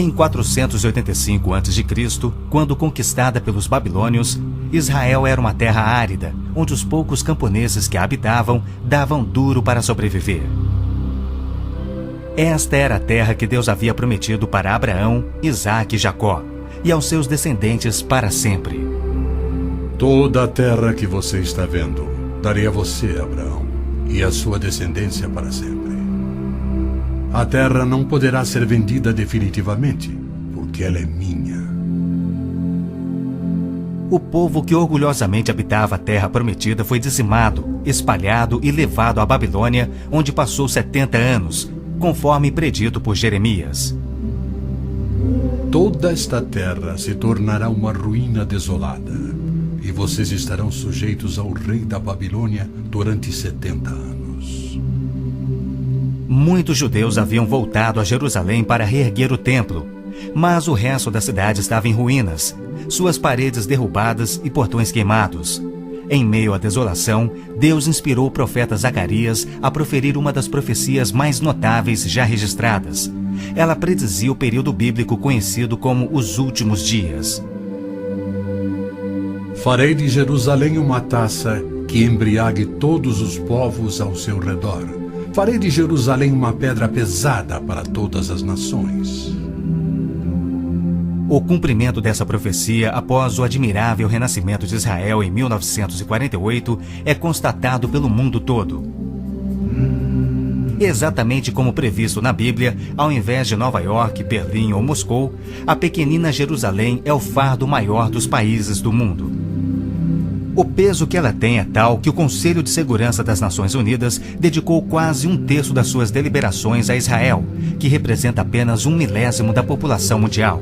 Em 485 a.C., quando conquistada pelos babilônios, Israel era uma terra árida, onde os poucos camponeses que a habitavam davam duro para sobreviver. Esta era a terra que Deus havia prometido para Abraão, Isaque e Jacó, e aos seus descendentes para sempre. Toda a terra que você está vendo, darei a você, Abraão, e a sua descendência para sempre. A terra não poderá ser vendida definitivamente, porque ela é minha. O povo que orgulhosamente habitava a terra prometida foi dizimado, espalhado e levado à Babilônia, onde passou 70 anos, conforme predito por Jeremias. Toda esta terra se tornará uma ruína desolada, e vocês estarão sujeitos ao rei da Babilônia durante 70 anos. Muitos judeus haviam voltado a Jerusalém para reerguer o templo, mas o resto da cidade estava em ruínas, suas paredes derrubadas e portões queimados. Em meio à desolação, Deus inspirou o profeta Zacarias a proferir uma das profecias mais notáveis já registradas. Ela predizia o período bíblico conhecido como os últimos dias. Farei de Jerusalém uma taça que embriague todos os povos ao seu redor. Farei de Jerusalém uma pedra pesada para todas as nações. O cumprimento dessa profecia, após o admirável renascimento de Israel em 1948, é constatado pelo mundo todo. Exatamente como previsto na Bíblia, ao invés de Nova York, Berlim ou Moscou, a pequenina Jerusalém é o fardo maior dos países do mundo. O peso que ela tem é tal que o Conselho de Segurança das Nações Unidas dedicou quase 1/3 das suas deliberações a Israel, que representa apenas 1/1000 da população mundial.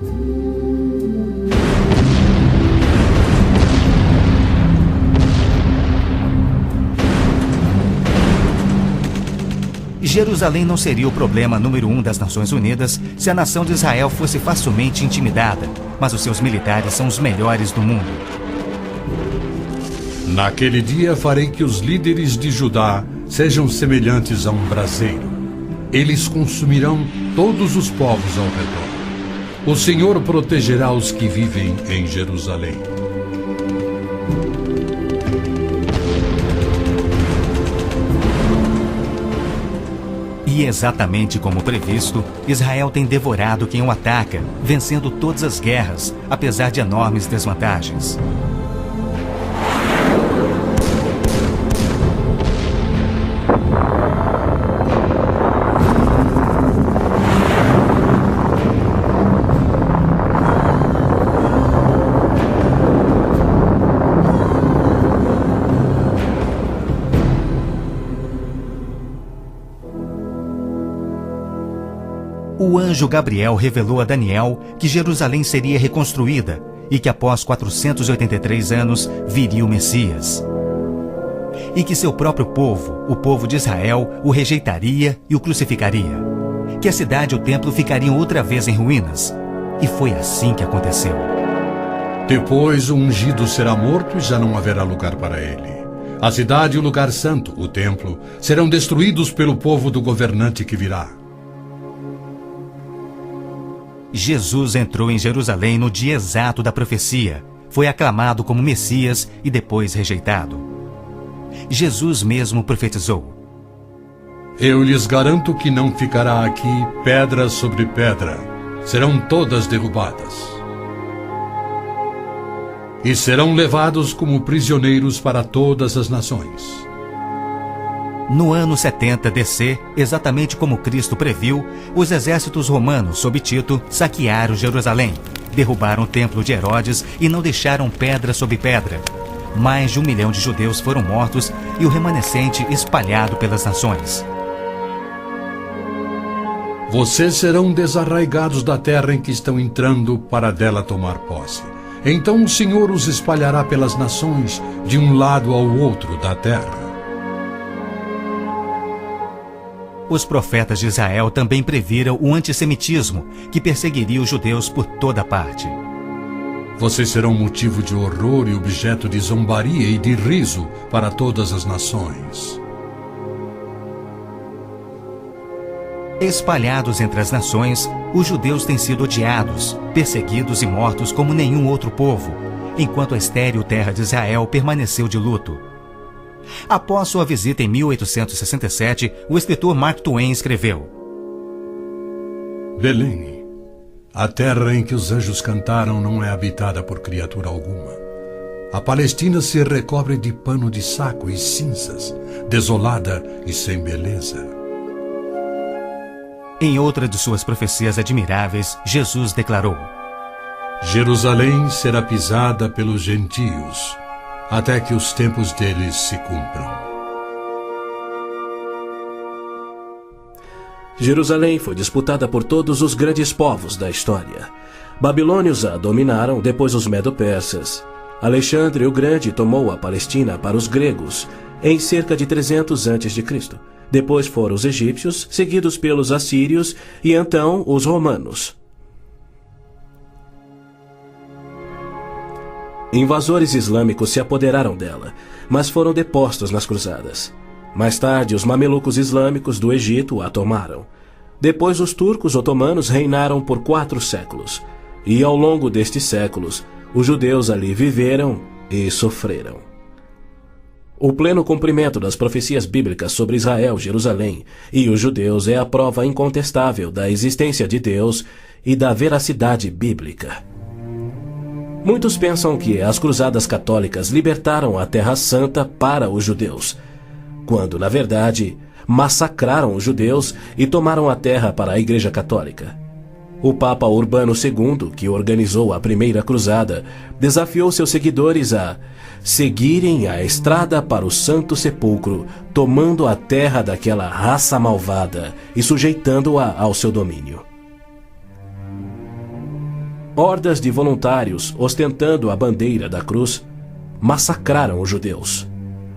Jerusalém não seria o problema número 1 das Nações Unidas se a nação de Israel fosse facilmente intimidada, mas os seus militares são os melhores do mundo. Naquele dia farei que os líderes de Judá sejam semelhantes a um braseiro. Eles consumirão todos os povos ao redor. O Senhor protegerá os que vivem em Jerusalém. E exatamente como previsto, Israel tem devorado quem o ataca, vencendo todas as guerras, apesar de enormes desvantagens. O anjo Gabriel revelou a Daniel que Jerusalém seria reconstruída e que após 483 anos viria o Messias. E que seu próprio povo, o povo de Israel, o rejeitaria e o crucificaria. Que a cidade e o templo ficariam outra vez em ruínas. E foi assim que aconteceu. Depois o ungido será morto e já não haverá lugar para ele. A cidade e o lugar santo, o templo, serão destruídos pelo povo do governante que virá. Jesus entrou em Jerusalém no dia exato da profecia, foi aclamado como Messias e depois rejeitado. Jesus mesmo profetizou: Eu lhes garanto que não ficará aqui pedra sobre pedra, serão todas derrubadas. E serão levados como prisioneiros para todas as nações. No ano 70 DC, exatamente como Cristo previu, os exércitos romanos sob Tito saquearam Jerusalém, derrubaram o templo de Herodes e não deixaram pedra sobre pedra. Mais de 1 milhão de judeus foram mortos e o remanescente espalhado pelas nações. Vocês serão desarraigados da terra em que estão entrando para dela tomar posse. Então o Senhor os espalhará pelas nações, de um lado ao outro da terra. Os profetas de Israel também previram o antissemitismo, que perseguiria os judeus por toda parte. Vocês serão motivo de horror e objeto de zombaria e de riso para todas as nações. Espalhados entre as nações, os judeus têm sido odiados, perseguidos e mortos como nenhum outro povo, enquanto a estéril terra de Israel permaneceu de luto. Após sua visita em 1867, o escritor Mark Twain escreveu: Belém, a terra em que os anjos cantaram não é habitada por criatura alguma. A Palestina se recobre de pano de saco e cinzas, desolada e sem beleza. Em outra de suas profecias admiráveis, Jesus declarou: Jerusalém será pisada pelos gentios, até que os tempos deles se cumpram. Jerusalém foi disputada por todos os grandes povos da história. Babilônios a dominaram, depois os medo-persas. Alexandre o Grande tomou a Palestina para os gregos em cerca de 300 a.C. Depois foram os egípcios, seguidos pelos assírios e então os romanos. Invasores islâmicos se apoderaram dela, mas foram depostos nas cruzadas. Mais tarde, os mamelucos islâmicos do Egito a tomaram. Depois, os turcos otomanos reinaram por 4 séculos. E ao longo destes séculos, os judeus ali viveram e sofreram. O pleno cumprimento das profecias bíblicas sobre Israel, Jerusalém e os judeus é a prova incontestável da existência de Deus e da veracidade bíblica. Muitos pensam que as cruzadas católicas libertaram a Terra Santa para os judeus, quando, na verdade, massacraram os judeus e tomaram a terra para a Igreja Católica. O Papa Urbano II, que organizou a primeira cruzada, desafiou seus seguidores a seguirem a estrada para o Santo Sepulcro, tomando a terra daquela raça malvada e sujeitando-a ao seu domínio. Hordas de voluntários, ostentando a bandeira da cruz, massacraram os judeus,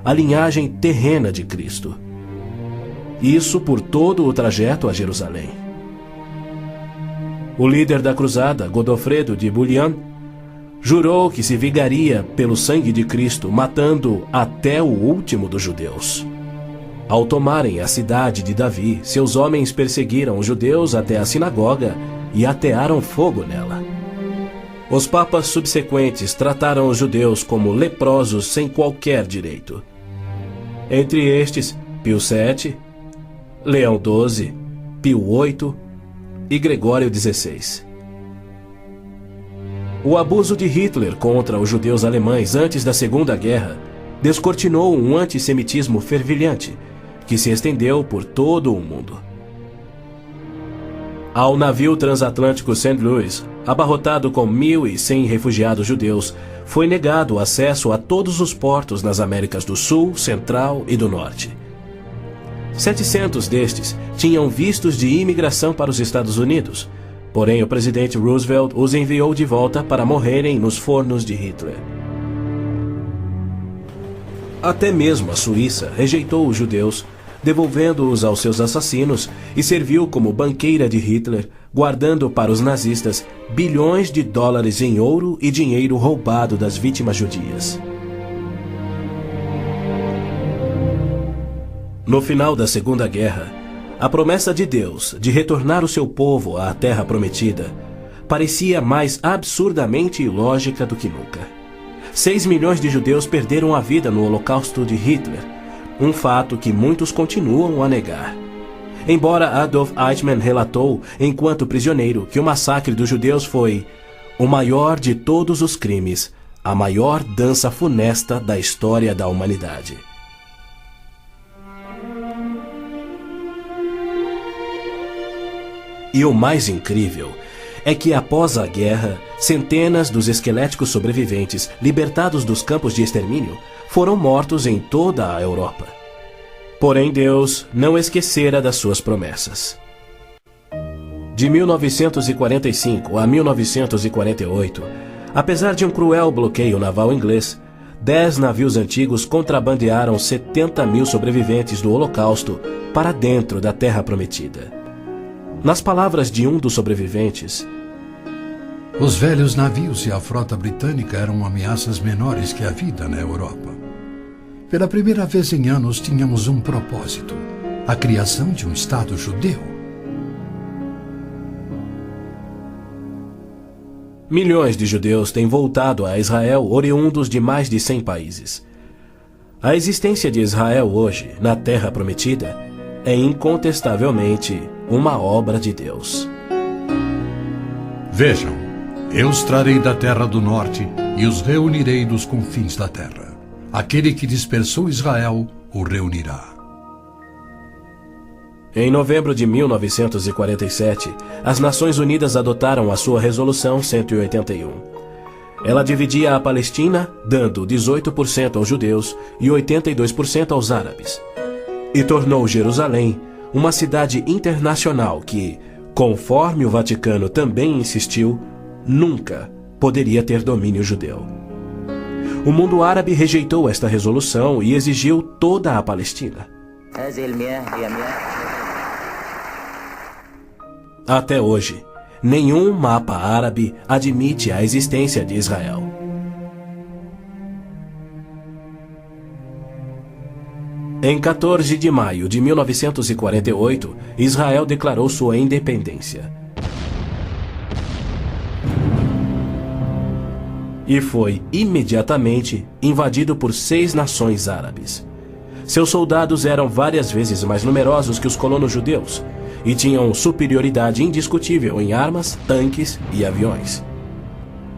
a linhagem terrena de Cristo. Isso por todo o trajeto a Jerusalém. O líder da cruzada, Godofredo de Bouillon, jurou que se vingaria pelo sangue de Cristo, matando até o último dos judeus. Ao tomarem a cidade de Davi, seus homens perseguiram os judeus até a sinagoga e atearam fogo nela. Os papas subsequentes trataram os judeus como leprosos sem qualquer direito. Entre estes, Pio VII, Leão XII, Pio VIII e Gregório XVI. O abuso de Hitler contra os judeus alemães antes da Segunda Guerra descortinou um antissemitismo fervilhante que se estendeu por todo o mundo. Ao navio transatlântico St. Louis, abarrotado com 1.100 refugiados judeus, foi negado acesso a todos os portos nas Américas do Sul, Central e do Norte. 700 destes tinham vistos de imigração para os Estados Unidos, porém o presidente Roosevelt os enviou de volta para morrerem nos fornos de Hitler. Até mesmo a Suíça rejeitou os judeus, devolvendo-os aos seus assassinos, e serviu como banqueira de Hitler, guardando para os nazistas bilhões de dólares em ouro e dinheiro roubado das vítimas judias. No final da Segunda Guerra, a promessa de Deus de retornar o seu povo à Terra Prometida parecia mais absurdamente ilógica do que nunca. 6 milhões de judeus perderam a vida no Holocausto de Hitler, um fato que muitos continuam a negar. Embora Adolf Eichmann relatou, enquanto prisioneiro, que o massacre dos judeus foi o maior de todos os crimes, a maior dança funesta da história da humanidade. E o mais incrível é que, após a guerra, centenas dos esqueléticos sobreviventes, libertados dos campos de extermínio, foram mortos em toda a Europa. Porém, Deus não esquecera das suas promessas. De 1945 a 1948, apesar de um cruel bloqueio naval inglês, 10 navios antigos contrabandearam 70.000 sobreviventes do Holocausto para dentro da Terra Prometida. Nas palavras de um dos sobreviventes, os velhos navios e a frota britânica eram ameaças menores que a vida na Europa. Pela primeira vez em anos tínhamos um propósito: a criação de um Estado judeu. Milhões de judeus têm voltado a Israel oriundos de mais de 100 países. A existência de Israel hoje, na Terra Prometida, é incontestavelmente uma obra de Deus. Vejam, eu os trarei da terra do norte e os reunirei dos confins da terra. Aquele que dispersou Israel o reunirá. Em novembro de 1947, as Nações Unidas adotaram a sua Resolução 181. Ela dividia a Palestina, dando 18% aos judeus e 82% aos árabes. E tornou Jerusalém uma cidade internacional que, conforme o Vaticano também insistiu, nunca poderia ter domínio judeu. O mundo árabe rejeitou esta resolução e exigiu toda a Palestina. Até hoje, nenhum mapa árabe admite a existência de Israel. Em 14 de maio de 1948, Israel declarou sua independência. E foi imediatamente invadido por 6 nações árabes. Seus soldados eram várias vezes mais numerosos que os colonos judeus e tinham superioridade indiscutível em armas, tanques e aviões.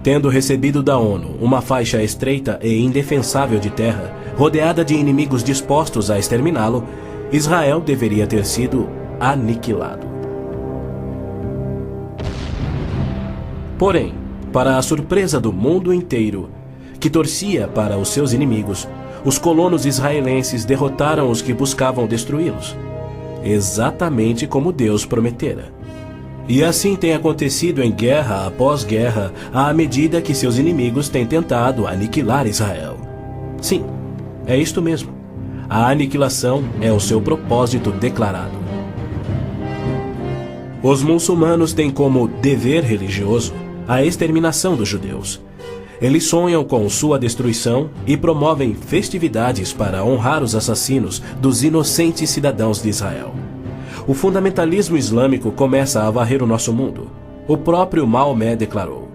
Tendo recebido da ONU uma faixa estreita e indefensável de terra, rodeada de inimigos dispostos a exterminá-lo, Israel deveria ter sido aniquilado. Porém, para a surpresa do mundo inteiro, que torcia para os seus inimigos, os colonos israelenses derrotaram os que buscavam destruí-los, exatamente como Deus prometera. E assim tem acontecido em guerra após guerra, à medida que seus inimigos têm tentado aniquilar Israel. Sim, é isto mesmo. A aniquilação é o seu propósito declarado. Os muçulmanos têm como dever religioso a exterminação dos judeus. Eles sonham com sua destruição e promovem festividades para honrar os assassinos dos inocentes cidadãos de Israel. O fundamentalismo islâmico começa a varrer o nosso mundo. O próprio Maomé declarou: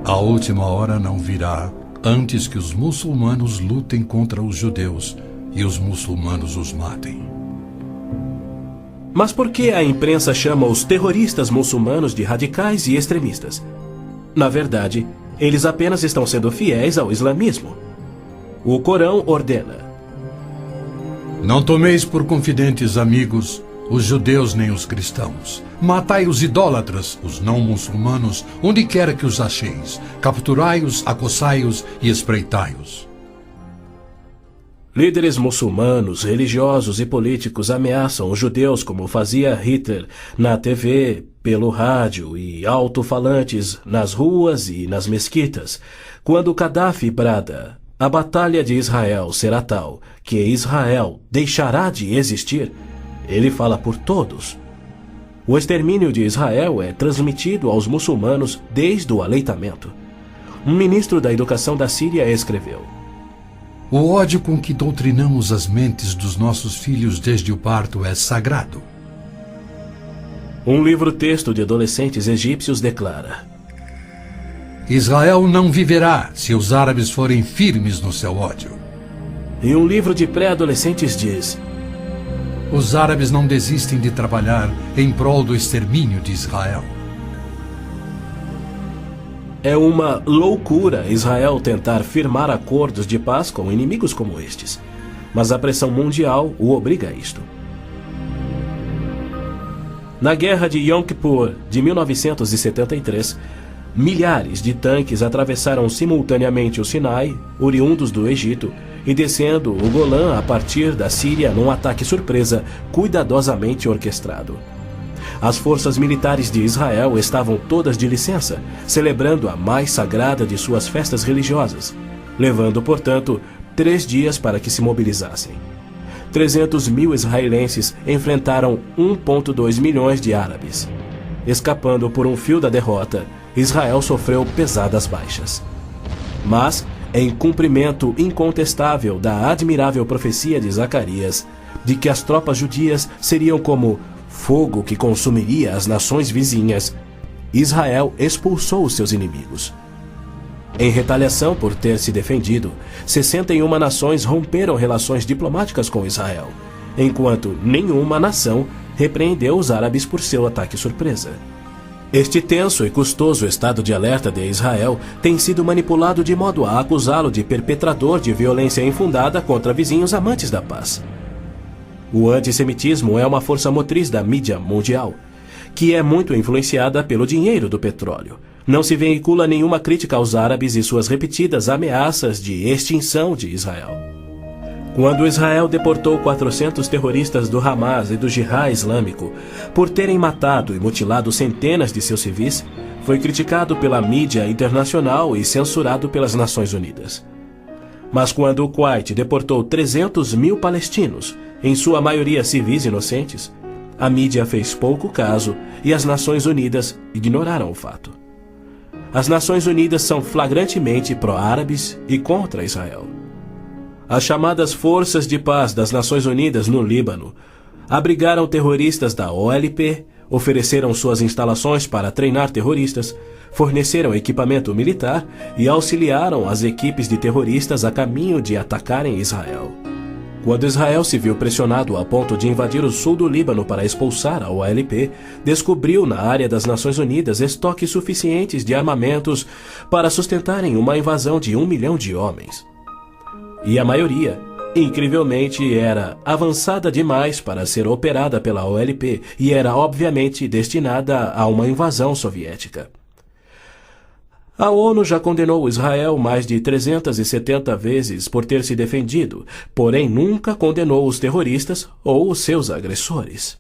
A última hora não virá antes que os muçulmanos lutem contra os judeus e os muçulmanos os matem. Mas por que a imprensa chama os terroristas muçulmanos de radicais e extremistas? Na verdade, eles apenas estão sendo fiéis ao islamismo. O Corão ordena: Não tomeis por confidentes amigos os judeus nem os cristãos. Matai os idólatras, os não muçulmanos, onde quer que os acheis. Capturai-os, acossai-os e espreitai-os. Líderes muçulmanos, religiosos e políticos ameaçam os judeus como fazia Hitler na TV, pelo rádio e alto-falantes nas ruas e nas mesquitas. Quando Gaddafi brada: a batalha de Israel será tal que Israel deixará de existir, ele fala por todos. O extermínio de Israel é transmitido aos muçulmanos desde o aleitamento. Um ministro da educação da Síria escreveu: O ódio com que doutrinamos as mentes dos nossos filhos desde o parto é sagrado. Um livro-texto de adolescentes egípcios declara: Israel não viverá se os árabes forem firmes no seu ódio. E um livro de pré-adolescentes diz: Os árabes não desistem de trabalhar em prol do extermínio de Israel. É uma loucura Israel tentar firmar acordos de paz com inimigos como estes, mas a pressão mundial o obriga a isto. Na Guerra de Yom Kippur de 1973, milhares de tanques atravessaram simultaneamente o Sinai, oriundos do Egito, e descendo o Golã a partir da Síria num ataque surpresa cuidadosamente orquestrado. As forças militares de Israel estavam todas de licença, celebrando a mais sagrada de suas festas religiosas, levando, portanto, 3 dias para que se mobilizassem. 300 mil israelenses enfrentaram 1,2 milhões de árabes. Escapando por um fio da derrota, Israel sofreu pesadas baixas. Mas, em cumprimento incontestável da admirável profecia de Zacarias, de que as tropas judias seriam como fogo que consumiria as nações vizinhas, Israel expulsou os seus inimigos. Em retaliação por ter se defendido, 61 nações romperam relações diplomáticas com Israel, enquanto nenhuma nação repreendeu os árabes por seu ataque surpresa. Este tenso e custoso estado de alerta de Israel tem sido manipulado de modo a acusá-lo de perpetrador de violência infundada contra vizinhos amantes da paz. O antissemitismo é uma força motriz da mídia mundial, que é muito influenciada pelo dinheiro do petróleo. Não se veicula nenhuma crítica aos árabes e suas repetidas ameaças de extinção de Israel. Quando Israel deportou 400 terroristas do Hamas e do Jihad Islâmico por terem matado e mutilado centenas de seus civis, foi criticado pela mídia internacional e censurado pelas Nações Unidas. Mas quando o Kuwait deportou 300 mil palestinos, em sua maioria civis inocentes, a mídia fez pouco caso e as Nações Unidas ignoraram o fato. As Nações Unidas são flagrantemente pró-árabes e contra Israel. As chamadas Forças de Paz das Nações Unidas no Líbano abrigaram terroristas da OLP, ofereceram suas instalações para treinar terroristas, forneceram equipamento militar e auxiliaram as equipes de terroristas a caminho de atacarem Israel. Quando Israel se viu pressionado a ponto de invadir o sul do Líbano para expulsar a OLP, descobriu na área das Nações Unidas estoques suficientes de armamentos para sustentarem uma invasão de 1 milhão de homens. E a maioria, incrivelmente, era avançada demais para ser operada pela OLP e era obviamente destinada a uma invasão soviética. A ONU já condenou Israel mais de 370 vezes por ter se defendido, porém nunca condenou os terroristas ou os seus agressores.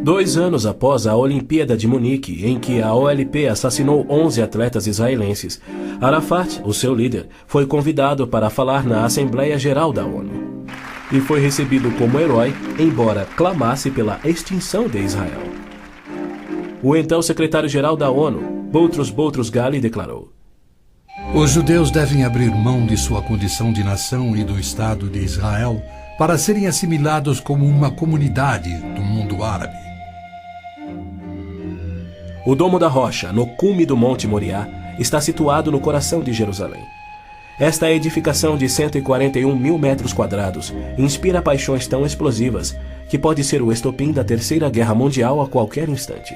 2 anos após a Olimpíada de Munique, em que a OLP assassinou 11 atletas israelenses, Arafat, o seu líder, foi convidado para falar na Assembleia Geral da ONU. E foi recebido como herói, embora clamasse pela extinção de Israel. O então secretário-geral da ONU, Boutros Ghali, declarou: Os judeus devem abrir mão de sua condição de nação e do Estado de Israel para serem assimilados como uma comunidade do mundo árabe. O Domo da Rocha, no cume do Monte Moriá, está situado no coração de Jerusalém. Esta edificação de 141 mil metros quadrados inspira paixões tão explosivas que pode ser o estopim da Terceira Guerra Mundial a qualquer instante.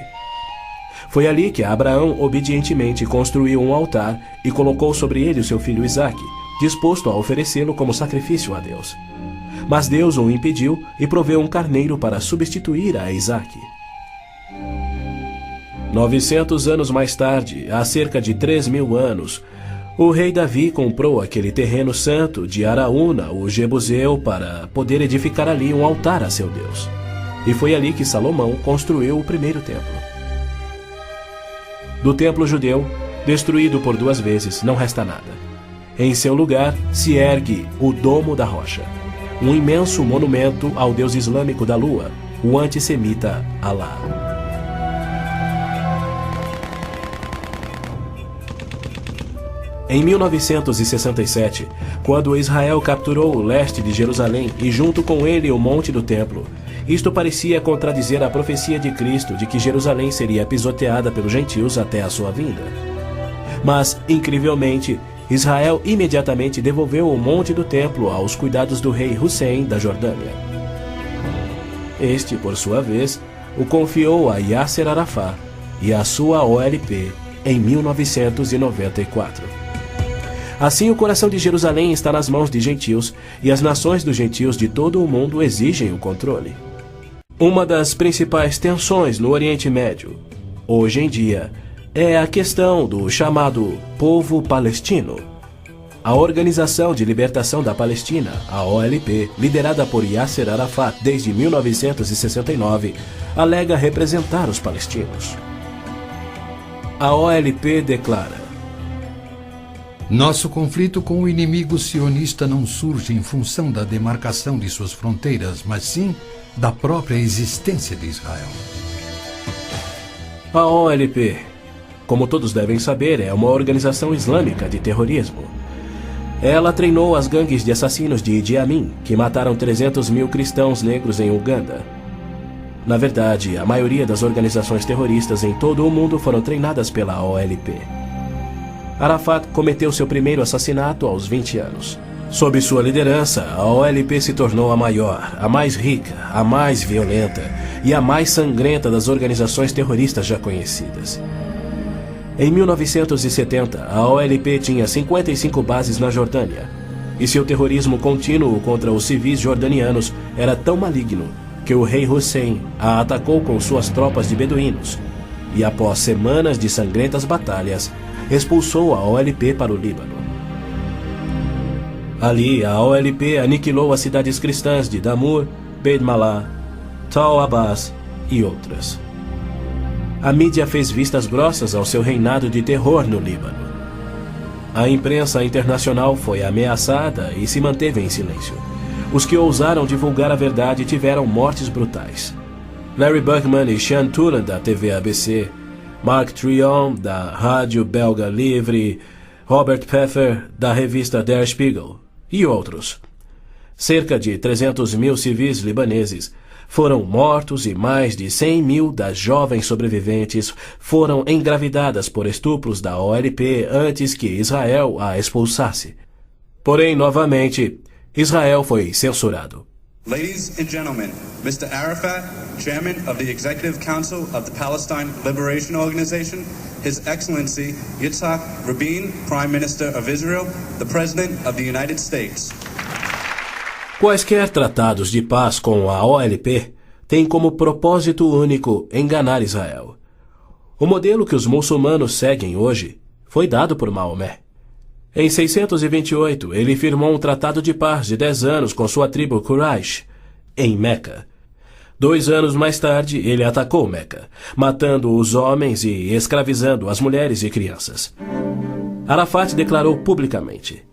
Foi ali que Abraão obedientemente construiu um altar e colocou sobre ele o seu filho Isaque, disposto a oferecê-lo como sacrifício a Deus. Mas Deus o impediu e proveu um carneiro para substituir a Isaque. 900 anos mais tarde, há cerca de 3.000 anos, o rei Davi comprou aquele terreno santo de Araúna, o Jebuseu, para poder edificar ali um altar a seu Deus. E foi ali que Salomão construiu o primeiro templo. Do templo judeu, destruído por 2 vezes, não resta nada. Em seu lugar se ergue o Domo da Rocha, um imenso monumento ao deus islâmico da lua, o antissemita Alá. Em 1967, quando Israel capturou o leste de Jerusalém e junto com ele o Monte do Templo, isto parecia contradizer a profecia de Cristo de que Jerusalém seria pisoteada pelos gentios até a sua vinda. Mas, incrivelmente, Israel imediatamente devolveu o Monte do Templo aos cuidados do rei Hussein da Jordânia. Este, por sua vez, o confiou a Yasser Arafat e a sua OLP em 1994. Assim, o coração de Jerusalém está nas mãos de gentios e as nações dos gentios de todo o mundo exigem o controle. Uma das principais tensões no Oriente Médio, hoje em dia, é a questão do chamado povo palestino. A Organização de Libertação da Palestina, a OLP, liderada por Yasser Arafat desde 1969, alega representar os palestinos. A OLP declara: Nosso conflito com o inimigo sionista não surge em função da demarcação de suas fronteiras, mas sim da própria existência de Israel. A OLP, como todos devem saber, é uma organização islâmica de terrorismo. Ela treinou as gangues de assassinos de Idi Amin, que mataram 300 mil cristãos negros em Uganda. Na verdade, a maioria das organizações terroristas em todo o mundo foram treinadas pela OLP. Arafat cometeu seu primeiro assassinato aos 20 anos. Sob sua liderança, a OLP se tornou a maior, a mais rica, a mais violenta e a mais sangrenta das organizações terroristas já conhecidas. Em 1970, a OLP tinha 55 bases na Jordânia, e seu terrorismo contínuo contra os civis jordanianos era tão maligno que o rei Hussein a atacou com suas tropas de beduínos e, após semanas de sangrentas batalhas, expulsou a OLP para o Líbano. Ali, a OLP aniquilou as cidades cristãs de Damur, Beit Malá, Tal Abbas e outras. A mídia fez vistas grossas ao seu reinado de terror no Líbano. A imprensa internacional foi ameaçada e se manteve em silêncio. Os que ousaram divulgar a verdade tiveram mortes brutais. Larry Buckman e Sean Tulan, da TV ABC, Mark Trion, da rádio belga Livre, Robert Pfeffer, da revista Der Spiegel, e outros. Cerca de 300 mil civis libaneses foram mortos e mais de 100 mil das jovens sobreviventes foram engravidadas por estupros da OLP antes que Israel a expulsasse. Porém, novamente, Israel foi censurado. Ladies and gentlemen, Mr. Arafat, Chairman of the Executive Council of the Palestine Liberation Organization, His Excellency Yitzhak Rabin, Prime Minister of Israel, the President of the United States. Quaisquer tratados de paz com a OLP têm como propósito único enganar Israel. O modelo que os muçulmanos seguem hoje foi dado por Maomé. Em 628, ele firmou um tratado de paz de 10 anos com sua tribo Quraysh, em Meca. 2 anos mais tarde, ele atacou Meca, matando os homens e escravizando as mulheres e crianças. Arafat declarou publicamente: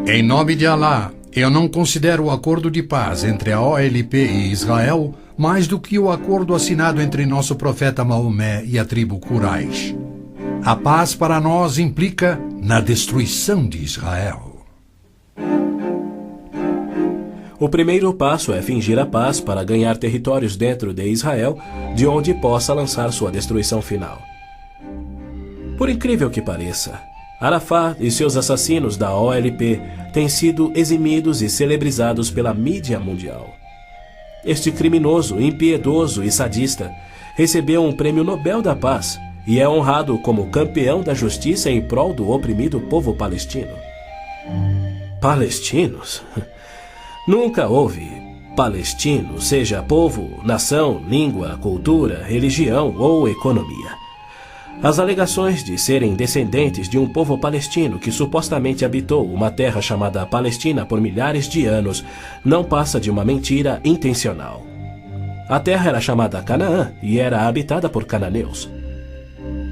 Em nome de Alá, eu não considero o acordo de paz entre a OLP e Israel mais do que o acordo assinado entre nosso profeta Maomé e a tribo Quraysh. A paz para nós implica na destruição de Israel. O primeiro passo é fingir a paz para ganhar territórios dentro de Israel, de onde possa lançar sua destruição final. Por incrível que pareça, Arafat e seus assassinos da OLP têm sido eximidos e celebrizados pela mídia mundial. Este criminoso, impiedoso e sadista recebeu um prêmio Nobel da Paz e é honrado como campeão da justiça em prol do oprimido povo palestino. Palestinos? Nunca houve palestino, seja povo, nação, língua, cultura, religião ou economia. As alegações de serem descendentes de um povo palestino que supostamente habitou uma terra chamada Palestina por milhares de anos não passa de uma mentira intencional. A terra era chamada Canaã e era habitada por cananeus.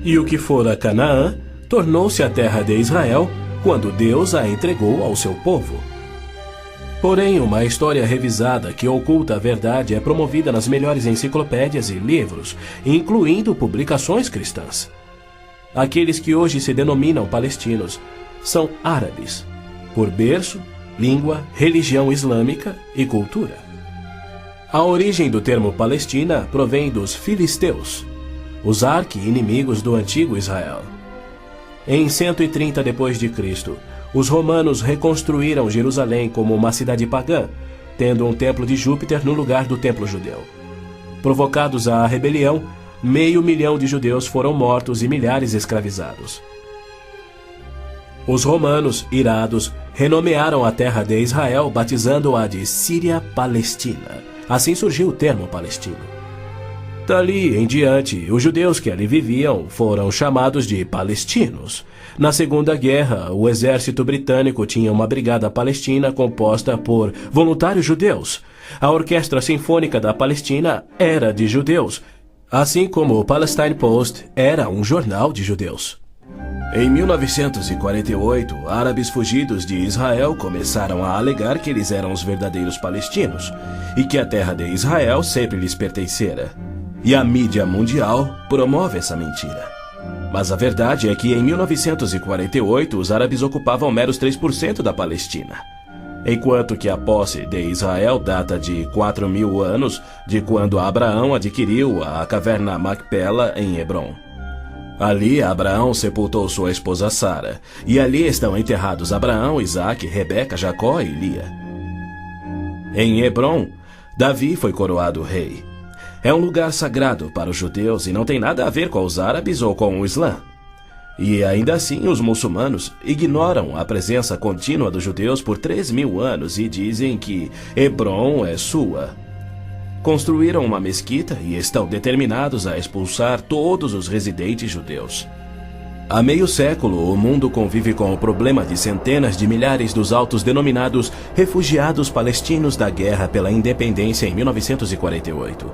E o que fora Canaã tornou-se a terra de Israel quando Deus a entregou ao seu povo. Porém, uma história revisada que oculta a verdade é promovida nas melhores enciclopédias e livros, incluindo publicações cristãs. Aqueles que hoje se denominam palestinos são árabes, por berço, língua, religião islâmica e cultura. A origem do termo Palestina provém dos filisteus, os arqui-inimigos do antigo Israel. Em 130 d.C., os romanos reconstruíram Jerusalém como uma cidade pagã, tendo um templo de Júpiter no lugar do templo judeu. Provocados à rebelião, 500.000 de judeus foram mortos e milhares escravizados. Os romanos, irados, renomearam a terra de Israel, batizando-a de Síria-Palestina. Assim surgiu o termo palestino. Dali em diante, os judeus que ali viviam foram chamados de palestinos. Na Segunda Guerra, o exército britânico tinha uma brigada palestina composta por voluntários judeus. A Orquestra Sinfônica da Palestina era de judeus, assim como o Palestine Post era um jornal de judeus. Em 1948, árabes fugidos de Israel começaram a alegar que eles eram os verdadeiros palestinos e que a terra de Israel sempre lhes pertencera. E a mídia mundial promove essa mentira. Mas a verdade é que em 1948 os árabes ocupavam meros 3% da Palestina. enquanto que a posse de Israel data de 4.000 anos de quando Abraão adquiriu a caverna Macpela em Hebrom. Ali Abraão sepultou sua esposa Sara, e ali estão enterrados Abraão, Isaque, Rebeca, Jacó e Lia. Em Hebrom, Davi foi coroado rei. É um lugar sagrado para os judeus e não tem nada a ver com os árabes ou com o Islã. E ainda assim os muçulmanos ignoram a presença contínua dos judeus por 3.000 anos e dizem que Hebrom é sua. Construíram uma mesquita e estão determinados a expulsar todos os residentes judeus. Há meio século, o mundo convive com o problema de centenas de milhares dos autodenominados refugiados palestinos da guerra pela independência em 1948.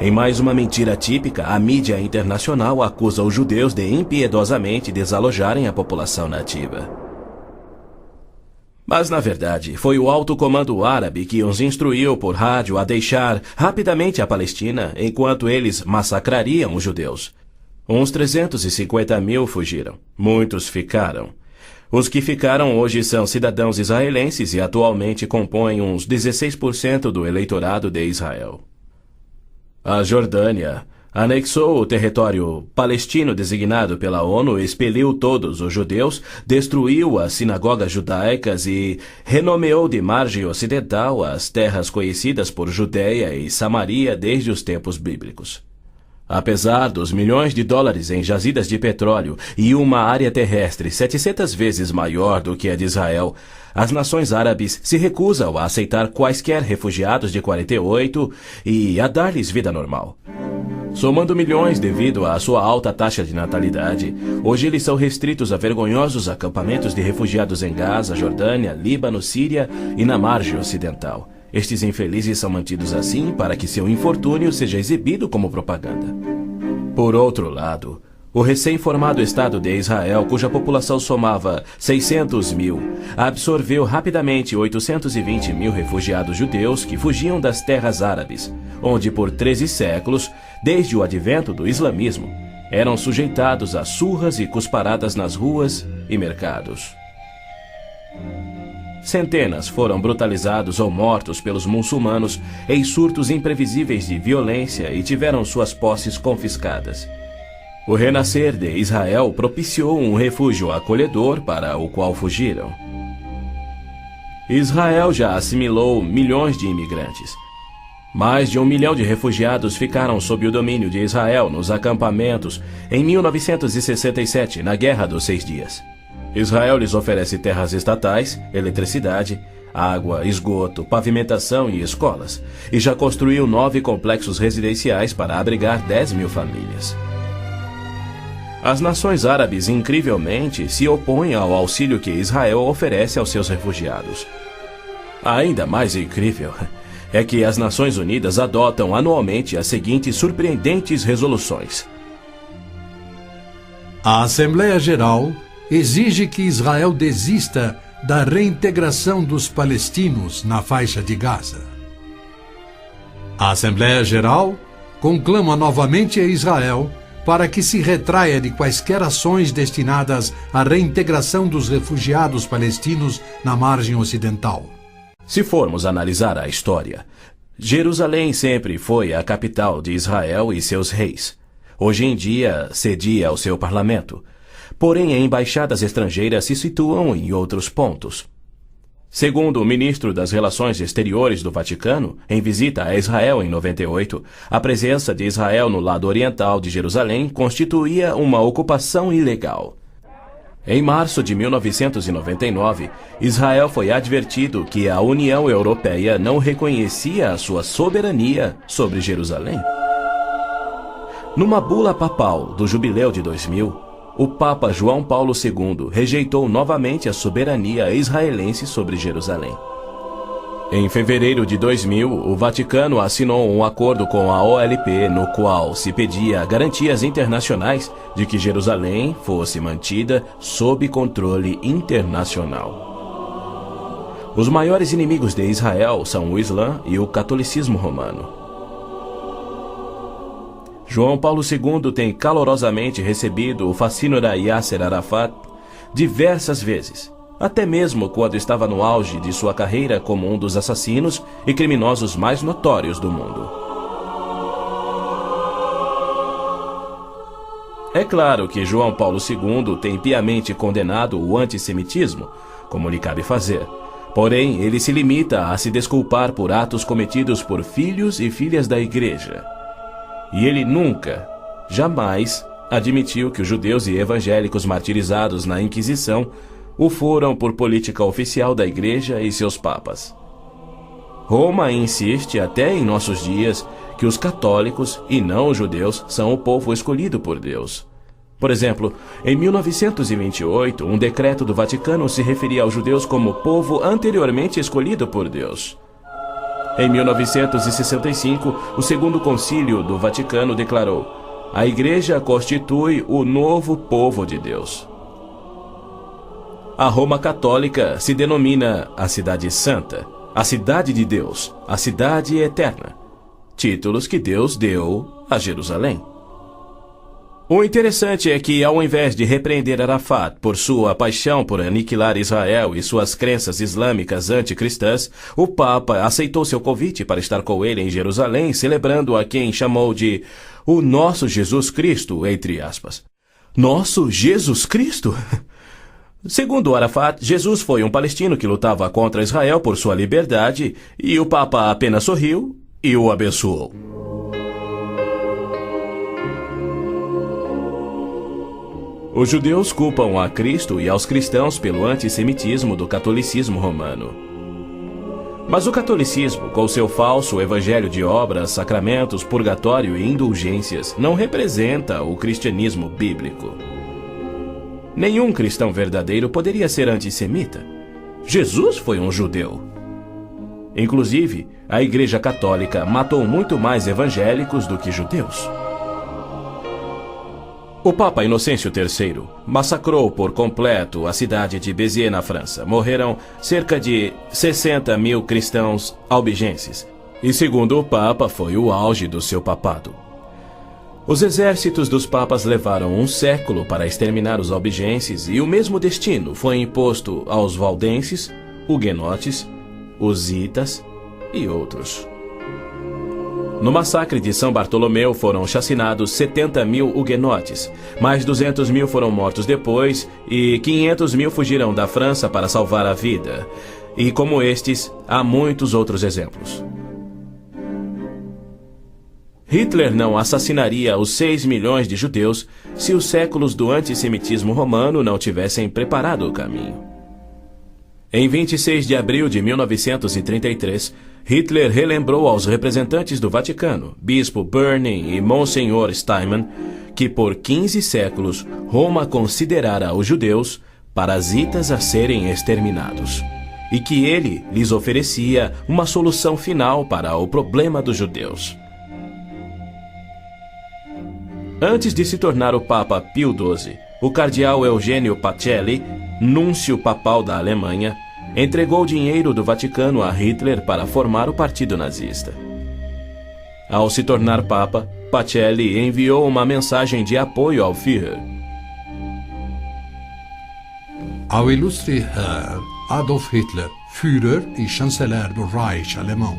Em mais uma mentira típica, a mídia internacional acusa os judeus de impiedosamente desalojarem a população nativa. Mas, na verdade, foi o alto comando árabe que os instruiu por rádio a deixar rapidamente a Palestina enquanto eles massacrariam os judeus. Uns 350.000 fugiram. Muitos ficaram. Os que ficaram hoje são cidadãos israelenses e atualmente compõem uns 16% do eleitorado de Israel. A Jordânia anexou o território palestino designado pela ONU, expeliu todos os judeus, destruiu as sinagogas judaicas e renomeou de margem ocidental as terras conhecidas por Judeia e Samaria desde os tempos bíblicos. Apesar dos milhões de dólares em jazidas de petróleo e uma área terrestre 700 vezes maior do que a de Israel, as nações árabes se recusam a aceitar quaisquer refugiados de 48 e a dar-lhes vida normal. Somando milhões devido à sua alta taxa de natalidade, hoje eles são restritos a vergonhosos acampamentos de refugiados em Gaza, Jordânia, Líbano, Síria e na margem ocidental. Estes infelizes são mantidos assim para que seu infortúnio seja exibido como propaganda. Por outro lado, o recém-formado Estado de Israel, cuja população somava 600.000, absorveu rapidamente 820.000 refugiados judeus que fugiam das terras árabes, onde por 13 séculos, desde o advento do islamismo, eram sujeitados a surras e cusparadas nas ruas e mercados. Centenas foram brutalizados ou mortos pelos muçulmanos em surtos imprevisíveis de violência e tiveram suas posses confiscadas. O renascer de Israel propiciou um refúgio acolhedor para o qual fugiram. Israel já assimilou milhões de imigrantes. Mais de 1 milhão de refugiados ficaram sob o domínio de Israel nos acampamentos em 1967, na Guerra dos 6 Dias. Israel lhes oferece terras estatais, eletricidade, água, esgoto, pavimentação e escolas, e já construiu 9 complexos residenciais para abrigar 10.000 famílias. As nações árabes, incrivelmente, se opõem ao auxílio que Israel oferece aos seus refugiados. Ainda mais incrível é que as Nações Unidas adotam anualmente as seguintes surpreendentes resoluções. A Assembleia Geral exige que Israel desista da reintegração dos palestinos na faixa de Gaza. A Assembleia Geral conclama novamente a Israel para que se retraia de quaisquer ações destinadas à reintegração dos refugiados palestinos na margem ocidental. Se formos analisar a história, Jerusalém sempre foi a capital de Israel e seus reis. Hoje em dia, cedia ao seu parlamento. Porém, embaixadas estrangeiras se situam em outros pontos. Segundo o ministro das Relações Exteriores do Vaticano, em visita a Israel em 98, a presença de Israel no lado oriental de Jerusalém constituía uma ocupação ilegal. Em março de 1999, Israel foi advertido que a União Europeia não reconhecia a sua soberania sobre Jerusalém. Numa bula papal do Jubileu de 2000, o Papa João Paulo II rejeitou novamente a soberania israelense sobre Jerusalém. Em fevereiro de 2000, o Vaticano assinou um acordo com a OLP no qual se pedia garantias internacionais de que Jerusalém fosse mantida sob controle internacional. Os maiores inimigos de Israel são o Islã e o catolicismo romano. João Paulo II tem calorosamente recebido o fascínora Yasser Arafat diversas vezes, até mesmo quando estava no auge de sua carreira como um dos assassinos e criminosos mais notórios do mundo. É claro que João Paulo II tem piamente condenado o antissemitismo, como lhe cabe fazer. Porém, ele se limita a se desculpar por atos cometidos por filhos e filhas da Igreja. E ele nunca, jamais, admitiu que os judeus e evangélicos martirizados na Inquisição o foram por política oficial da Igreja e seus papas. Roma insiste até em nossos dias que os católicos e não os judeus são o povo escolhido por Deus. Por exemplo, em 1928, um decreto do Vaticano se referia aos judeus como povo anteriormente escolhido por Deus. Em 1965, o Segundo Concílio do Vaticano declarou: a Igreja constitui o novo povo de Deus. A Roma Católica se denomina a Cidade Santa, a Cidade de Deus, a Cidade Eterna, títulos que Deus deu a Jerusalém. O interessante é que, ao invés de repreender Arafat por sua paixão por aniquilar Israel e suas crenças islâmicas anticristãs, o Papa aceitou seu convite para estar com ele em Jerusalém, celebrando a quem chamou de o nosso Jesus Cristo, entre aspas. Nosso Jesus Cristo? Segundo Arafat, Jesus foi um palestino que lutava contra Israel por sua liberdade, e o Papa apenas sorriu e o abençoou. Os judeus culpam a Cristo e aos cristãos pelo antissemitismo do catolicismo romano. Mas o catolicismo, com seu falso evangelho de obras, sacramentos, purgatório e indulgências, não representa o cristianismo bíblico. Nenhum cristão verdadeiro poderia ser antissemita. Jesus foi um judeu. Inclusive, a Igreja Católica matou muito mais evangélicos do que judeus. O Papa Inocêncio III massacrou por completo a cidade de Béziers, na França. Morreram cerca de 60 mil cristãos albigenses. E, segundo o Papa, foi o auge do seu papado. Os exércitos dos papas levaram um século para exterminar os albigenses, e o mesmo destino foi imposto aos valdenses, huguenotes, husitas e outros. No massacre de São Bartolomeu foram chacinados 70 mil huguenotes, mais 200 mil foram mortos depois e 500 mil fugiram da França para salvar a vida. E como estes, há muitos outros exemplos. Hitler não assassinaria os 6 milhões de judeus se os séculos do antissemitismo romano não tivessem preparado o caminho. Em 26 de abril de 1933, Hitler relembrou aos representantes do Vaticano, Bispo Burning e Monsenhor Steinmann, que por 15 séculos Roma considerara os judeus parasitas a serem exterminados, e que ele lhes oferecia uma solução final para o problema dos judeus. Antes de se tornar o Papa Pio XII, o cardeal Eugênio Pacelli, núncio papal da Alemanha, entregou dinheiro do Vaticano a Hitler para formar o partido nazista. Ao se tornar Papa, Pacelli enviou uma mensagem de apoio ao Führer. Ao ilustre Herr Adolf Hitler, Führer e chanceler do Reich alemão.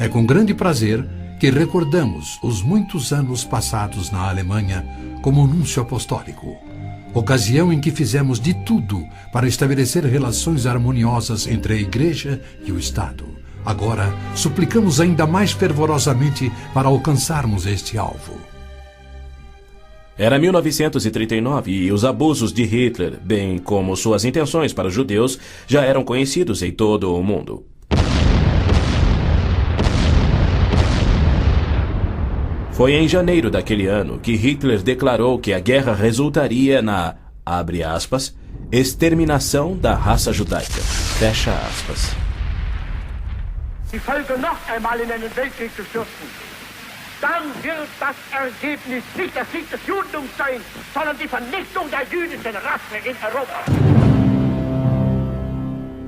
É com grande prazer que recordamos os muitos anos passados na Alemanha como núncio apostólico, ocasião em que fizemos de tudo para estabelecer relações harmoniosas entre a Igreja e o Estado. Agora, suplicamos ainda mais fervorosamente para alcançarmos este alvo. Era 1939 e os abusos de Hitler, bem como suas intenções para os judeus, já eram conhecidos em todo o mundo. Foi em janeiro daquele ano que Hitler declarou que a guerra resultaria na, abre aspas, exterminação da raça judaica, fecha aspas. Die Völker noch einmal in einen Weltkrieg zu stürzen, dann wird das Ergebnis nicht der Sieg des Judentums sein, sondern die Vernichtung der jüdischen Rasse in Europa.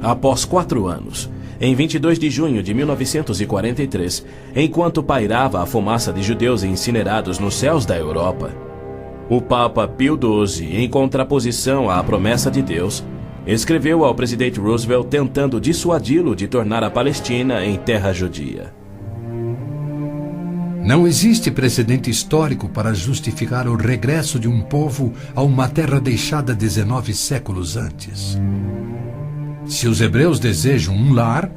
Após 4 anos, em 22 de junho de 1943, enquanto pairava a fumaça de judeus incinerados nos céus da Europa, o Papa Pio XII, em contraposição à promessa de Deus, escreveu ao presidente Roosevelt tentando dissuadi-lo de tornar a Palestina em terra judia. Não existe precedente histórico para justificar o regresso de um povo a uma terra deixada 19 séculos antes. Se os hebreus desejam um lar,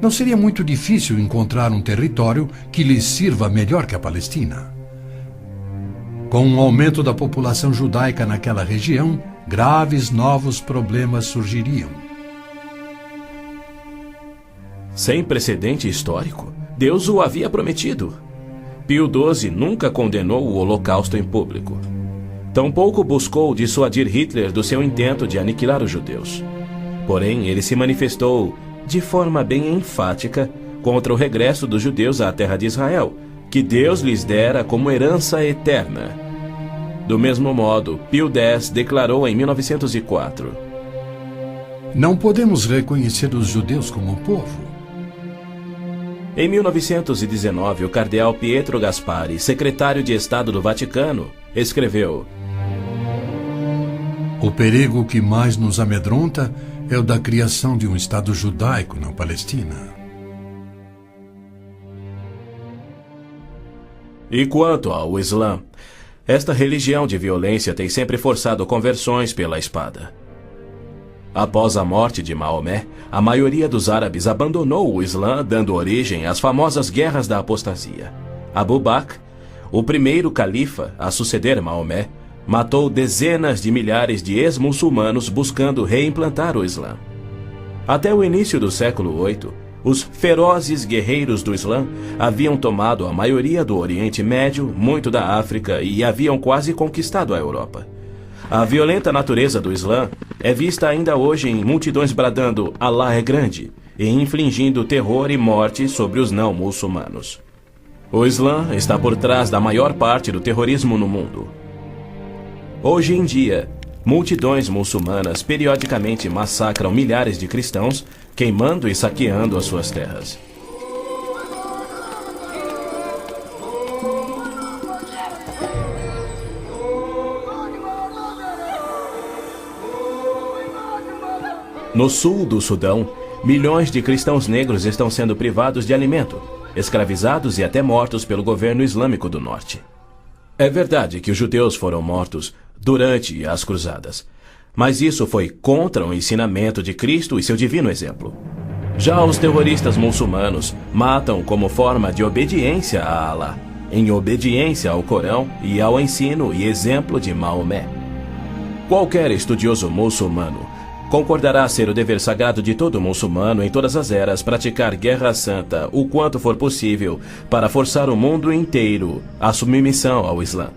não seria muito difícil encontrar um território que lhes sirva melhor que a Palestina. Com o aumento da população judaica naquela região, graves novos problemas surgiriam. Sem precedente histórico, Deus o havia prometido. Pio XII nunca condenou o Holocausto em público. Tampouco buscou dissuadir Hitler do seu intento de aniquilar os judeus. Porém, ele se manifestou, de forma bem enfática, contra o regresso dos judeus à terra de Israel, que Deus lhes dera como herança eterna. Do mesmo modo, Pio X declarou em 1904: Não podemos reconhecer os judeus como povo. Em 1919, o cardeal Pietro Gasparri, secretário de Estado do Vaticano, escreveu: O perigo que mais nos amedronta é o da criação de um Estado judaico na Palestina. E quanto ao Islã, esta religião de violência tem sempre forçado conversões pela espada. Após a morte de Maomé, a maioria dos árabes abandonou o Islã, dando origem às famosas Guerras da Apostasia. Abu Bakr, o primeiro califa a suceder Maomé, matou dezenas de milhares de ex-muçulmanos buscando reimplantar o Islã. Até o início do século VIII, os ferozes guerreiros do Islã haviam tomado a maioria do Oriente Médio, muito da África e haviam quase conquistado a Europa. A violenta natureza do Islã é vista ainda hoje em multidões bradando "Allah é grande" e infligindo terror e morte sobre os não-muçulmanos. O Islã está por trás da maior parte do terrorismo no mundo. Hoje em dia, multidões muçulmanas periodicamente massacram milhares de cristãos, queimando e saqueando as suas terras. No sul do Sudão, milhões de cristãos negros estão sendo privados de alimento, escravizados e até mortos pelo governo islâmico do norte. É verdade que os judeus foram mortos durante as cruzadas, mas isso foi contra o ensinamento de Cristo e seu divino exemplo. Já os terroristas muçulmanos matam como forma de obediência a Allah, em obediência ao Corão e ao ensino e exemplo de Maomé. Qualquer estudioso muçulmano concordará ser o dever sagrado de todo muçulmano em todas as eras praticar guerra santa o quanto for possível para forçar o mundo inteiro à submissão ao Islã.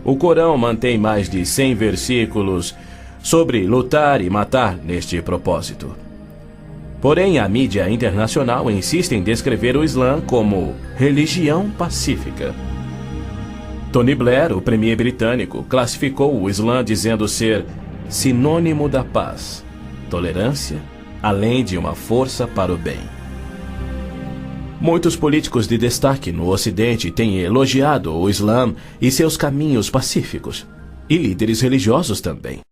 O Corão mantém mais de 100 versículos sobre lutar e matar neste propósito. Porém, a mídia internacional insiste em descrever o Islã como religião pacífica. Tony Blair, o premier britânico, classificou o Islã dizendo ser sinônimo da paz, tolerância, além de uma força para o bem. Muitos políticos de destaque no Ocidente têm elogiado o Islã e seus caminhos pacíficos, e líderes religiosos também.